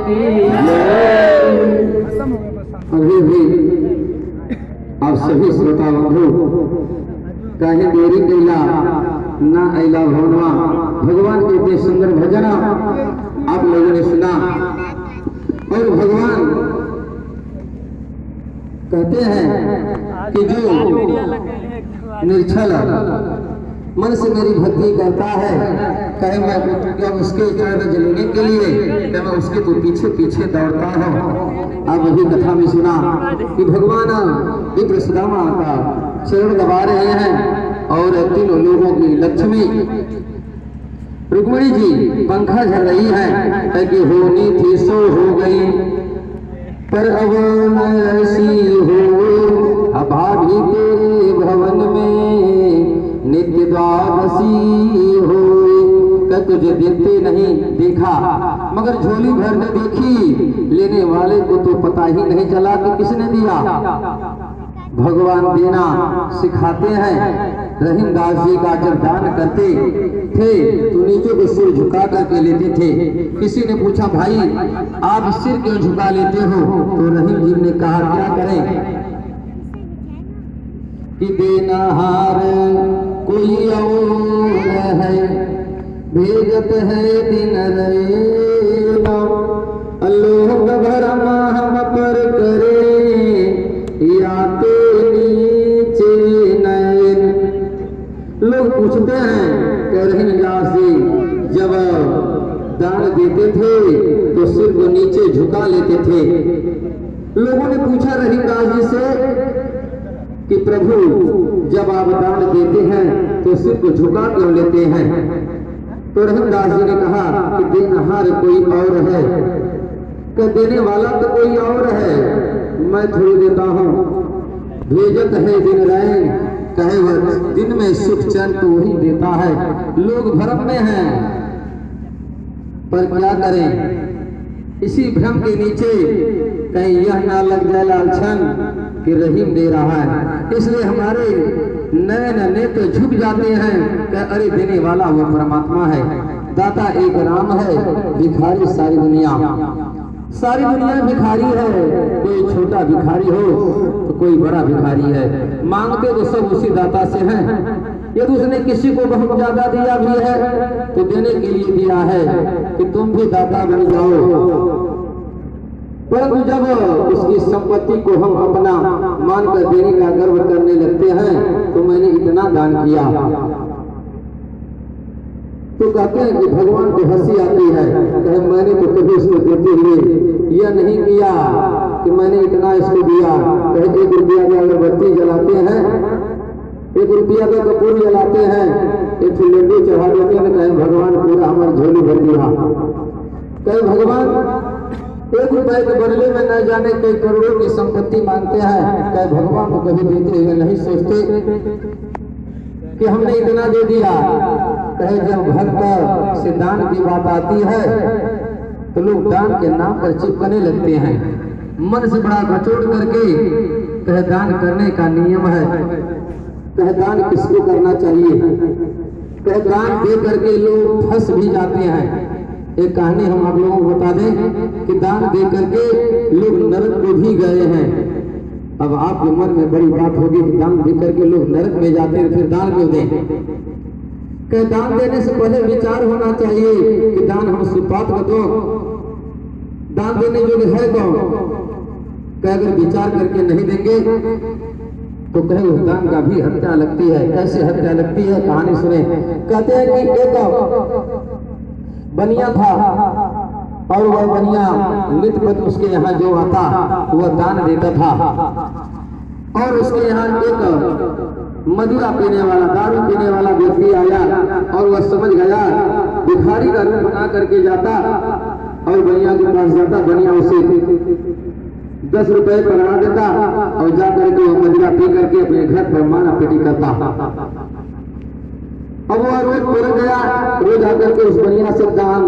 की अभी भी आप सभी श्रोता बंधु काहे देरी कैला ना अला भवनवा भगवान के इतने सुंदर भजन आप लोगों ने सुना। और भगवान कहते हैं कि जो निर्छल मन से मेरी भक्ति करता है, कहे मैं क्या उसके चरण जलने के लिए क्या मैं उसके तो पीछे पीछे दौड़ता हूँ। आप वही कथा में सुना कि भगवान विप्र सुदामा का चरण दबा रहे हैं और तीनों लोगों की लक्ष्मी रुक्मिणी जी पंखा झल रही है कि होनी थी सो हो गई, पर अब न ऐसी हो अभागी तेरे भवन में नित्य द्वादशी हो। क्या तुझे देखते नहीं देखा मगर झोली भर ने देखी, लेने वाले को तो पता ही नहीं चला कि किसने दिया। भगवान देना सिखाते हैं। रहीमदास जी का जब दान करते थे तो नीचे को सिर झुका करके लेते थे। किसी ने पूछा भाई आप सिर क्यों झुका लेते हो, तो रहीम जी ने कहा क्या करें कि देना हार कोई और है, भेजत है दिन रेना, लोग भरम हम पर करे या तो नीचे नैन। लोग पूछते हैं कि रहीमदास जी जब दान देते थे तो सिर को नीचे झुका लेते थे। लोगों ने पूछा रहीमदास जी से कि प्रभु जब आप दान देते हैं तो सिर को झुका क्यों लेते हैं। तो रहीमदास जी ने कहा कि देनहार कोई और है, कि देने वाला तो कोई और है, मैं थोड़ी देता हूँ। भेजत है दिन रैन, कहे वह दिन में सुख चैन तो वही देता है। लोग भ्रम में हैं पर क्या करें, इसी भ्रम के नीचे कहीं यह ना लग जाए लालछन कि रहीम दे रहा है, इसलिए हमारे नयन नेत्र झुक जाते हैं कि अरे देने वाला वो परमात्मा है। दाता एक राम है, भिखारी सारी दुनिया भिखारी है। कोई छोटा भिखारी हो तो कोई बड़ा भिखारी है, मांगते तो सब उसी दाता से हैं। यदि उसने किसी को बहुत ज्यादा दिया भी है तो देने के लिए दिया है कि तुम भी दाता बन जाओ। परंतु जब उसकी संपत्ति को हम अपना मानकर देने का गर्व करने लगते हैं तो मैंने इतना दान किया, तो कहते हैं कि भगवान को हंसी आती है। कहे मैंने तो कभी उसको देते हुए यह नहीं किया कि मैंने इतना इसको दिया। कहे 1 रुपया का अगरबत्ती जलाते हैं, 1 रुपया का कपूर जलाते हैं, एक लड्डू चढ़ा देते हैं, कहे भगवान पूरा हमारी झोली भर दिया। कहे भगवान 1 रुपए के बदले में न जाने कई करोड़ों की संपत्ति मांगते हैं। कहे भगवान को कभी देते हुए नहीं सोचते कि हमने इतना दे दिया। कहे जब भक्त से दान की बात आती है तो लोग दान के नाम पर चिपकने लगते हैं, मन से बड़ा घचोट करके। कहे दान करने का नियम है, कहे दान किसको करना चाहिए। कहे दान दे करके लोग फंस भी जाते हैं। एक कहानी हम आप लोगों को बता दें कि दान दे करके लोग नरक को भी गए हैं। अब आपके मन में बड़ी बात होगी कि दान दे करके लोग नरक में जाते हैं, फिर दान क्यों दें। कि दान देने से पहले विचार होना चाहिए कि दान हम सुपात्र दो, दान देने योग्य है कौन। कि अगर विचार करके नहीं देंगे तो कहे उस दान का भी हत्या लगती है। कैसे हत्या लगती है, कहानी सुने। कहते हैं कि एक बनिया था और वह बनिया नित्य उसके यहाँ जो आता वह दान देता था। और उसके यहाँ एक मदिरा पीने वाला, दारू पीने वाला व्यक्ति आया और वह समझ गया, भिखारी का रूप बना करके जाता और बनिया के पास जाता। बनिया उसे 10 रुपए पकड़ा देता और जाकर के वह मदिरा पी करके अपने घर पर माना पेटी करता। अब वह रोज पुर गया, रोज आकर के उस बनिया से दान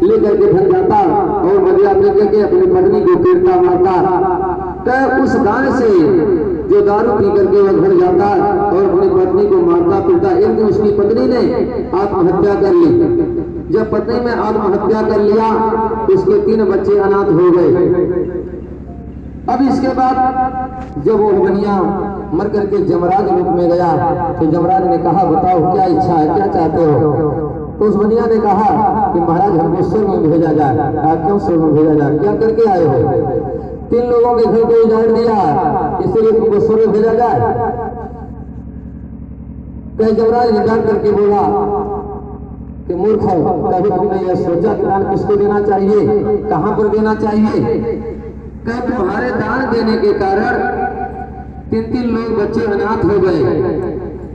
लेकर के घर जाता और मदिरा पी करके अपनी पत्नी को पीटता मारता। तो उस दान से जो दारू पी करके वह घर जाता और अपनी पत्नी को मारता पीटता। एक दिन उसकी पत्नी ने आत्महत्या कर ली। जब पत्नी ने आत्महत्या कर लिया उसके 3 बच्चे अनाथ हो गए। अब इसके बाद जब वो बनिया मर करके जमराज रूप में गया तो जमराज ने कहा बताओ क्या इच्छा है, क्या चाहते हो? तो उस बनिया ने कहा कि महाराज हमको स्वर्ग में भेजा जाए। क्यों स्वर्ग में भेजा जाए, क्या करके आए हो? 3 लोगों के घर को उजाड़ दिया, इसलिए तुमको स्वर्ग भेजा जाए? कहीं जमराज ने जान करके बोला कि मूर्ख हो, कभी तुमने यह सोचा कि दान किसको देना चाहिए, कहां पर देना चाहिए? क्या तुम्हारे दान देने के कारण 3 लोग बच्चे अनाथ हो गए,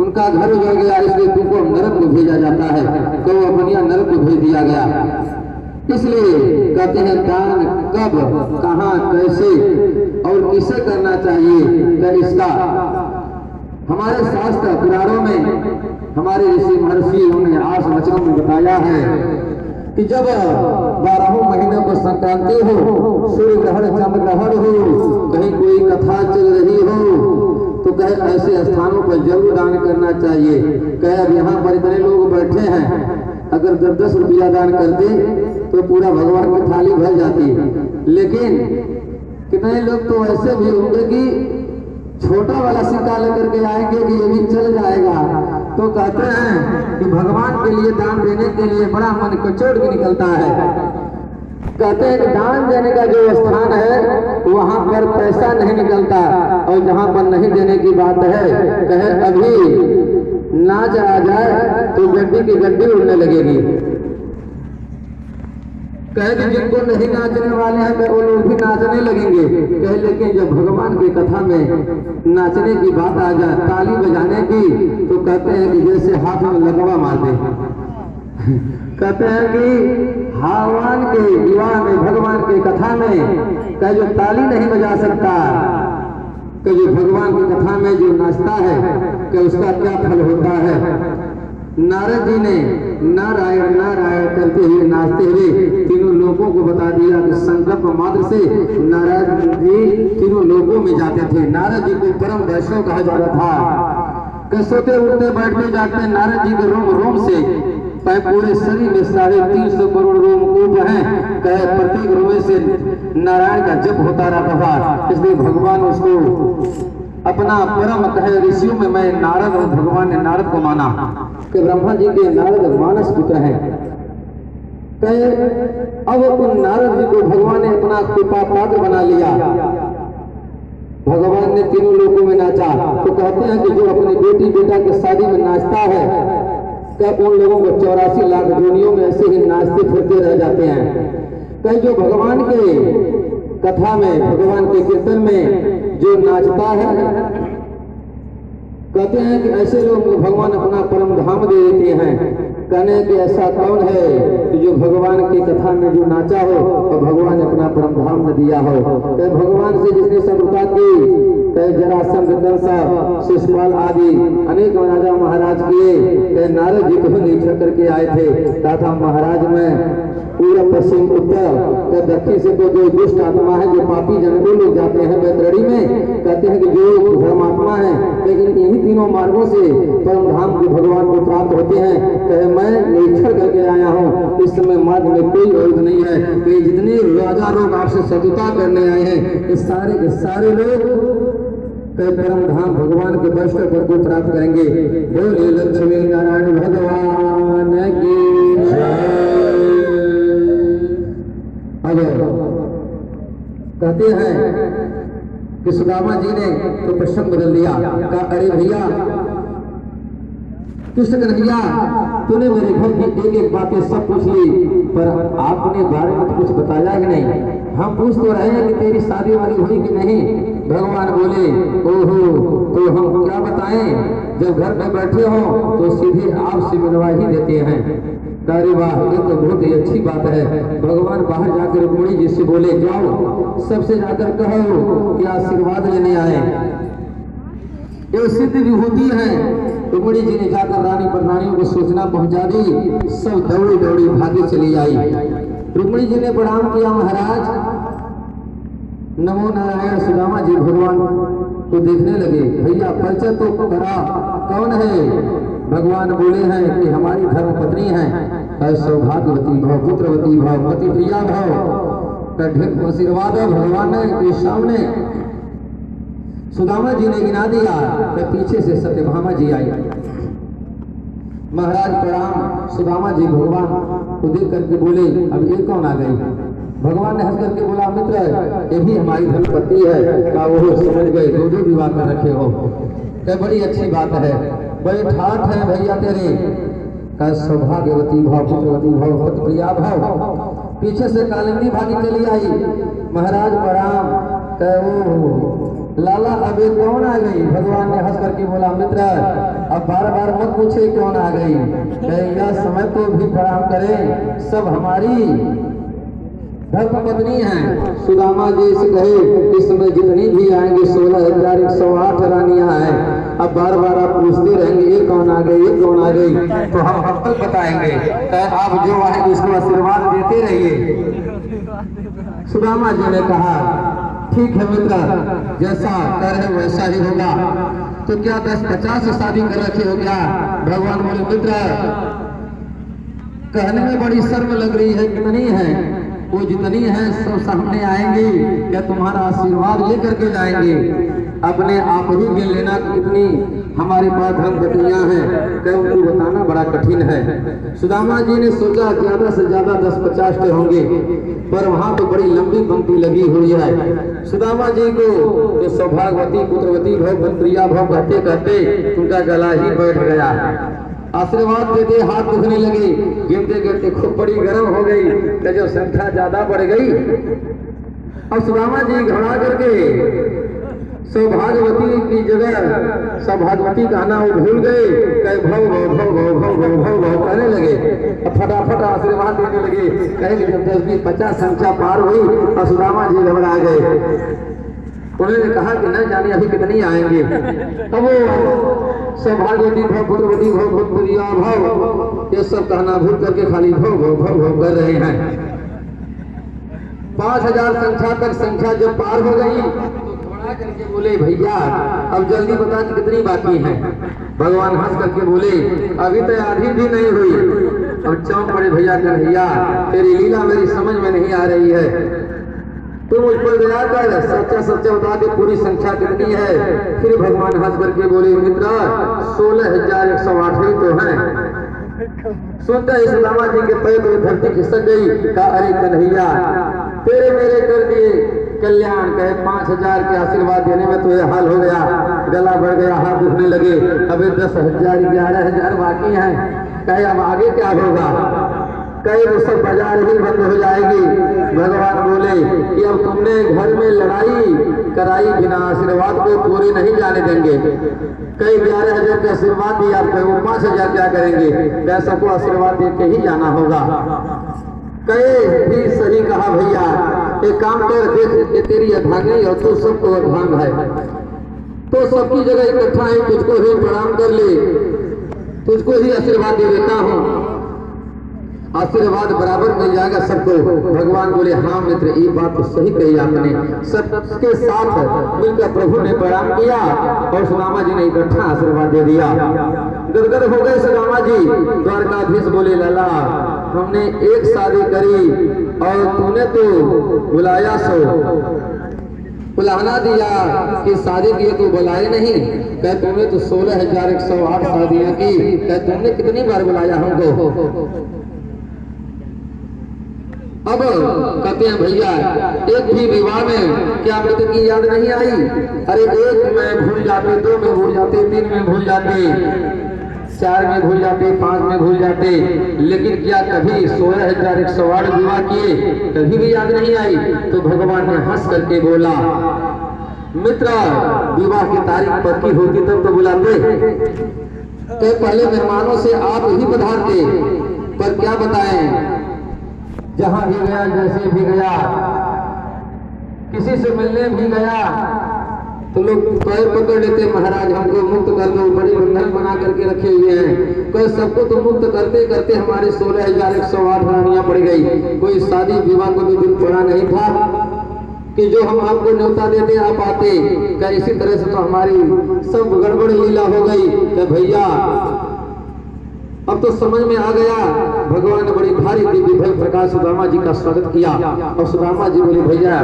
उनका घर उजड़ गया, इसलिए तुमको नरक को भेजा जाता है। तो वो बनिया नरक को भेज दिया गया। इसलिए कहते हैं दान कब, कहां, कैसे और किसे करना चाहिए, क्या इसका हमारे शास्त्र पुराणों में हमारे ऋषि महर्षि उन्होंने 8 वचनों में बताया है कि जब 12 महीनों को संक्रांति हो, सूर्य ग्रहण चंद्र ग्रहण हो, कहीं कोई कथा चल रही हो तो कहे ऐसे स्थानों पर जरूर दान करना चाहिए। कहे अब यहाँ पर इतने लोग बैठे हैं, अगर 10-10 रुपया दान कर दे तो पूरा भगवान की थाली भर जाती। लेकिन कितने लोग तो ऐसे भी होंगे कि छोटा वाला सिक्का लेकर के आएंगे कि ये भी चल जाएगा। तो कहते हैं कि भगवान के लिए दान देने के लिए बड़ा मन कचोट के निकलता है। कहते हैं कि दान देने का जो स्थान है वहां पर पैसा नहीं निकलता, और जहां पर नहीं देने की बात है, कहे अभी नाच आ जाए तो गड्डी की गड्डी उड़ने लगेगी। कहे कि जिनको नहीं नाचने वाले हैं वो लोग भी नाचने लगेंगे। कहे लेकिन जब भगवान की कथा में नाचने की बात आ जाए, ताली बजाने की, तो कहते हैं कि जैसे हाथ में लगवा मार दे। कहते हैं कि भगवान के विवाह में, भगवान की कथा में कहे जो ताली नहीं बजा सकता, कि जो भगवान की कथा में जो नाचता है कि उसका क्या फल होता है। नारद जी ने नारायण नारायण करते हुए नाचते हुए 3 लोगों को बता दिया कि संकल्प मात्र से नारद जी 3 लोगों में जाते थे। नारद जी को परम वैष्णव कहा जाता था कि सोते उठते बैठते जागते नारद जी के रोम रोम से पूरे शरीर में 350 करोड़ रोमकूप हैं। कहे प्रत्येक रोम से नारायण का जप होता रहता था। इसलिए भगवान उसको अपना परम कहे ऋषियों में मैं नारद और भगवान ने नारद को माना कि ब्रह्मा जी के नारद मानस पुत्र हैं। कहे अब उन नारद जी को भगवान ने अपना कृपा पात्र बना लिया। भगवान ने 3 लोगों में नाचा। तो कहते हैं कि जो अपने बेटी बेटा के शादी में नाचता है, क्या उन लोगों को 84 लाख दुनियों में ऐसे ही नाचते फिरते रह जाते हैं। कहीं जो भगवान के कथा में, भगवान के कीर्तन में जो नाचता है, कहते हैं कि ऐसे लोग भगवान अपना परम धाम दे देते हैं। कहने कि ऐसा कौन है कि जो भगवान की कथा में जो नाचा हो और भगवान ने अपना परम धाम न दिया हो। तो भगवान से जिसने शत्रुता की, कहे जरासंध, कंस, शिशुपाल आदि अनेक राजा महाराज किए, कहे नारद जी को नीचे करके आए थे तथा महाराज में पूरा पश्चिम उत्तर दक्षिण से तो जो दुष्ट आत्मा है, जो पापी जनों लोग जाते हैं वैतरणी में, कहते हैं कि जो धर्मात्मा है, लेकिन इन्हीं 3 मार्गों से परम धाम के भगवान को प्राप्त होते हैं। कहे मैं निरीक्षण करके आया हूँ, इस समय मार्ग में कोई और नहीं है कि जितने राजा लोग आपसे शत्रुता करने आए हैं, इस सारे के सारे लोग कहे परम धाम भगवान के वैष्णव पद को प्राप्त करेंगे। बोले लक्ष्मी नारायण भगवान की कहते हैं कि सुदामा जी ने तो प्रसंग बदल दिया। कहा अरे भैया कृष्ण कन्हैया, तूने मेरे घर की एक बातें सब पूछ ली, पर आपने बारे में कुछ बताया ही नहीं। हम पूछ तो रहे हैं कि तेरी शादी वाली हुई कि नहीं। भगवान बोले ओहो, तो हम क्या बताएं, जब घर में बैठे हो तो सीधे आपसे मिलवा ही देते हैं। अरे वाह, ये तो बहुत ही अच्छी बात है। भगवान बाहर जाकर रुक्मिणी जी से बोले जाओ सबसे जाकर कहो कि आशीर्वाद लेने आए, ये सिद्ध विभूति है। रुक्मिणी जी ने जाकर रानी प्रधानियों को सूचना पहुंचा दी। सब दौड़ी दौड़ी भागी चली आई। रुक्मिणी जी ने प्रणाम किया, महाराज नमो नारायण। सुदामा जी भगवान को देखने लगे। भैया परिचय तो करा, कौन है? भगवान बोले हैं कि हमारी धर्म पत्नी है, सौभाग्यवती भव, पुत्रवती भव, पति प्रिया भव। ढेर आशीर्वाद है भगवान ने के सामने सुदामा जी ने गिना दिया कि पीछे से सत्यभामा जी आई। महाराज प्रणाम। सुदामा जी भगवान को देख करके बोले अब ये कौन आ गई? भगवान ने हंस करके बोला मित्र ये भी हमारी धर्मपत्नी है। का वो समझ गए दो विवाह कर रखे हो। क्या बड़ी अच्छी बात है, बड़े ठाठ है भैया तेरे। का सौभाग्यवती भाव पुत्रवती भाव पत प्रिया भाव। पीछे से कालिंदी भागी चली आई। महाराज प्रणाम। लाला अबे कौन आ गई? भगवान ने हंस करके बोला मित्र अब बार बार मत पूछे कौन आ गई। यह समय तो भी प्रणाम करें, सब हमारी धर्मपत्नी है। सुदामा जी से कहे इस समय जितनी भी आएंगे 16,108 रानियां हैं। अब बार बार आप पूछते रहेंगे ये कौन आ गई, ये कौन आ गई, तो हम अब तक बताएंगे। आप जो आएंगे उसको आशीर्वाद देते रहिए। सुदामा जी ने कहा ठीक है मित्र, जैसा कर है वैसा ही होगा। तो क्या 10-50 से शादी कर रखे हो क्या? भगवान बोले मित्र कहने में बड़ी शर्म लग रही है, कितनी है? वो जितनी है सब सामने आएंगी, क्या तुम्हारा आशीर्वाद लेकर के जाएंगे। अपने आप ही गिन लेना कितनी हमारे पास धर्मपत्नियां हैं, क्या उनको बताना बड़ा कठिन है। सुदामा जी ने सोचा ज्यादा से ज्यादा 10-50 होंगे, पर वहां तो बड़ी लंबी पंक्ति लगी हुई है। सुदामा जी को तो सौभाग्यवती पुत्रवती भव प्रिया भव कहते कहते उनका गला ही बैठ गया। आशीर्वाद देते हाथ दुखने लगे, गिरते गिरते खूब बड़ी गर्म हो गई। तो जो संख्या ज्यादा बढ़ गई और सुदामा जी घबरा करके सौभाग्यवती की जगह सौभाग्यवती कहना वो भूल गए। कहे भव भव भव भव भव भव भव भव कहने लगे। फटाफट आशीर्वाद देने लगे। कहे जब 10-20-50 संख्या पार हुई और सुदामा जी घबरा गए। उन्होंने कहा कि न जाने अभी कितनी आएंगे। तब वो सौभाग्यवती भव पुत्रवती भव भूतप्रिया भव ये सब कहना भूल करके खाली भव भव भव भव कर रहे हैं। 5000 संख्या तक संख्या जब पार हो गई तो करके बोले भैया अब जल्दी बता कि कितनी बाकी है। भगवान हंस करके बोले अभी तो आधी भी नहीं हुई। अब चौंक पड़े भैया कन्हैया तेरी लीला मेरी समझ में नहीं आ रही है। तुम मुझ पर दया कर सच्चा सच्चा बता दे पूरी संख्या कितनी है। फिर भगवान हंस करके बोले मित्र 16,108 ही तो है। सुनते ही सुदामा जी के पैर में धरती खिसक गई। कहा अरे कन्हैया तेरे मेरे कर दिए कल्याण। कहे 5,000 के आशीर्वाद देने में तो यह हाल हो गया, गला बढ़ गया, हाथ दुखने लगे। अभी 10,000 11,000 बाकी हैं। कहे अब आगे क्या होगा? कई वो सब बाजार ही बंद हो जाएगी। भगवान बोले कि अब तुमने घर में लड़ाई कराई बिना आशीर्वाद को पूरी नहीं जाने देंगे। कई 11,000 का आशीर्वाद दिया, वो 5,000 क्या करेंगे? पैसों को आशीर्वाद दे के ही जाना होगा। कई भी सही कहा भैया, एक काम कर देख ये तेरी अभागी और तू सबको अभांग है तो सबकी जगह इकट्ठा है, तुझको ही प्रणाम कर ले, तुझको ही आशीर्वाद दे देता हूँ। आशीर्वाद बराबर मिल जाएगा सबको। भगवान बोले हाँ मित्र ये बात तो सही कही आपने। सबके साथ मिलकर प्रभु ने प्रणाम किया और सुदामा जी ने इकट्ठा आशीर्वाद दे दिया। गदगद हो गए सुदामा जी। द्वारकाधीश बोले लाला हमने एक शादी करी और तूने तो बुलाया सो बुलाना दिया कि शादी किए तो बुलाए नहीं। कह तुमने तो 16,108 शादियां की। कह तुमने कितनी बार बुलाया हमको? अब कहते हैं भैया एक भी विवाह में क्या मृत की याद नहीं आई? अरे एक में भूल जाते, 2 में भूल जाते, 3 में भूल जाते, 4 में भूल जाते, 5 में भूल जाते, लेकिन क्या कभी 16,108 विवाह किए कभी भी याद नहीं आई? तो भगवान ने हंस करके बोला मित्र विवाह की तारीख पक्की होती तब तो बुलाते। तो पहले मेहमानों से आप ही पधारते, पर क्या बताएं जहां भी गया जैसे भी गया किसी से मिलने भी गया तो लोग पैर पकड़ लेते महाराज हमको मुक्त कर दो, बड़ी बंधन बना करके रखे हुए हैं। कोई सबको तो मुक्त करते करते हमारे 16,108 रानियां पड़ गई। कोई शादी विवाह को भी दिन पड़ा नहीं था कि जो हम आपको न्योता देते आप आते। क्या इसी तरह से तो हमारी सब गड़बड़ लीला हो गई। तो भैया अब तो समझ में आ गया। भगवान ने बड़ी भारी दिव्य भव्य प्रकार सुदामा जी का स्वागत किया। और सुदामा जी बोले भैया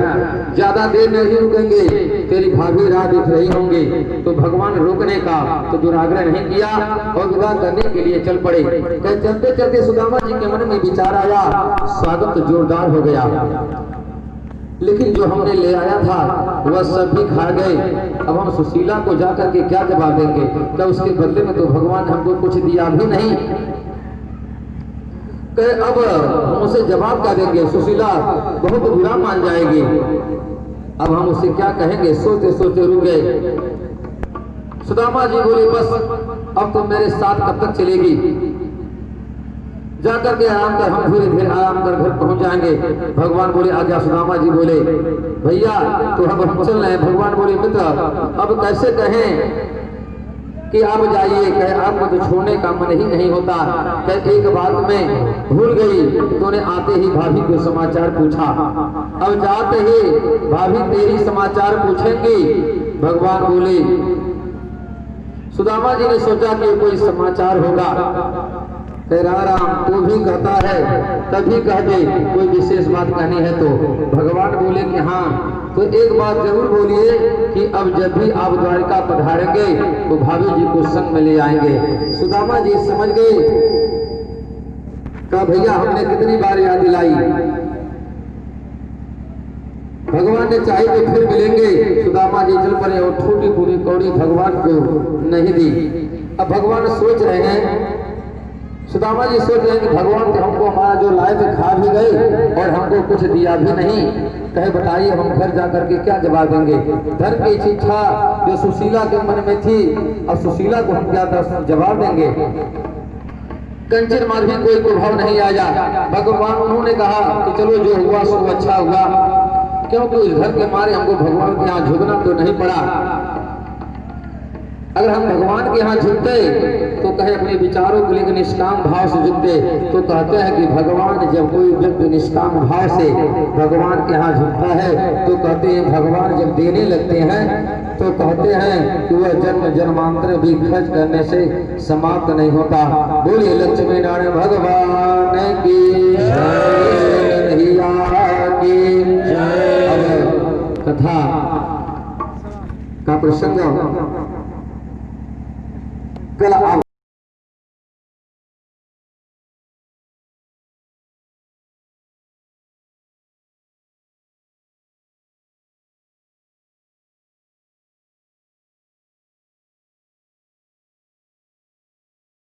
ज्यादा देर नहीं रुकेंगे, तेरी भाभी राह देख रही होंगी। तो भगवान रोकने का तो दुराग्रह नहीं किया और विवाह करने के लिए चल पड़े। चलते चलते सुदामा जी के मन में विचार आया, स्वागत जोरदार हो गया, लेकिन जो हमने ले आया था वह सब भी खा गए। अब हम सुशीला को जाकर के क्या जवाब देंगे? क्या उसके बदले में तो भगवान हमको कुछ दिया भी नहीं। अब हम उसे जवाब क्या देंगे? सुशीला बहुत बुरा मान जाएगी। अब हम उसे क्या कहेंगे? सोचते सोचते रुक गए। सुदामा जी बोले बस अब तो मेरे साथ कब तक चलेगी? जाकर के आराम कर, हम धीरे धीरे आराम कर घर पहुंच जाएंगे। भगवान बोले आज्ञा। सुदामा जी बोले भैया तो अब हम चल रहे हैं। भगवान बोले मित्र अब कैसे कहें कि आप जाइए? कहे आपको तो छोड़ने का मन ही नहीं होता। कहे एक बात में भूल गई, तूने आते ही भाभी को समाचार पूछा, अब जाते ही भाभी तेरी समाचार पूछेंगी। भगवान बोले सुदामा जी ने सोचा कि कोई समाचार होगा। राम तू भी कहता है तभी कह दे, कोई विशेष बात कहनी है तो। भगवान बोले कि हाँ तो एक बात जरूर बोलिए कि अब जब भी आप द्वारिका पधारेंगे तो भाभी जी को संग में ले आएंगे। सुदामा जी समझ गए। कहा भैया हमने कितनी बार याद दिलाई, भगवान ने चाहे तो फिर मिलेंगे। सुदामा जी चल पड़े और छोटी पूरी कौड़ी भगवान को नहीं दी। अब भगवान सोच रहे हैं, सुदामा जी सोच रहे हैं कि भगवान तो हमको हमारा जो लाए थे खा भी गए और हमको कुछ दिया भी नहीं। कहे बताइए हम घर जाकर के क्या जवाब देंगे? धन की इच्छा जो सुशीला के मन में थी, अब सुशीला को हम क्या जवाब देंगे? कंचन मार भी कोई प्रभाव नहीं आया। भगवान उन्होंने कहा कि चलो जो हुआ सो अच्छा हुआ, क्योंकि उस घर के मारे हमको भगवान के यहाँ झुकना तो नहीं पड़ा। अगर हम भगवान के यहाँ झुकते तो कहे अपने विचारों को लेकर निष्काम भाव से झुकते। तो कहते हैं कि भगवान जब कोई व्यक्ति निष्काम भाव से भगवान के यहाँ झुकता है तो कहते हैं भगवान जब देने लगते हैं तो कहते हैं कि वह जन्म जन्मांतर भी खर्च करने से समाप्त नहीं होता। बोलिए लक्ष्मी नारायण भगवान की कथा का प्रसंग कल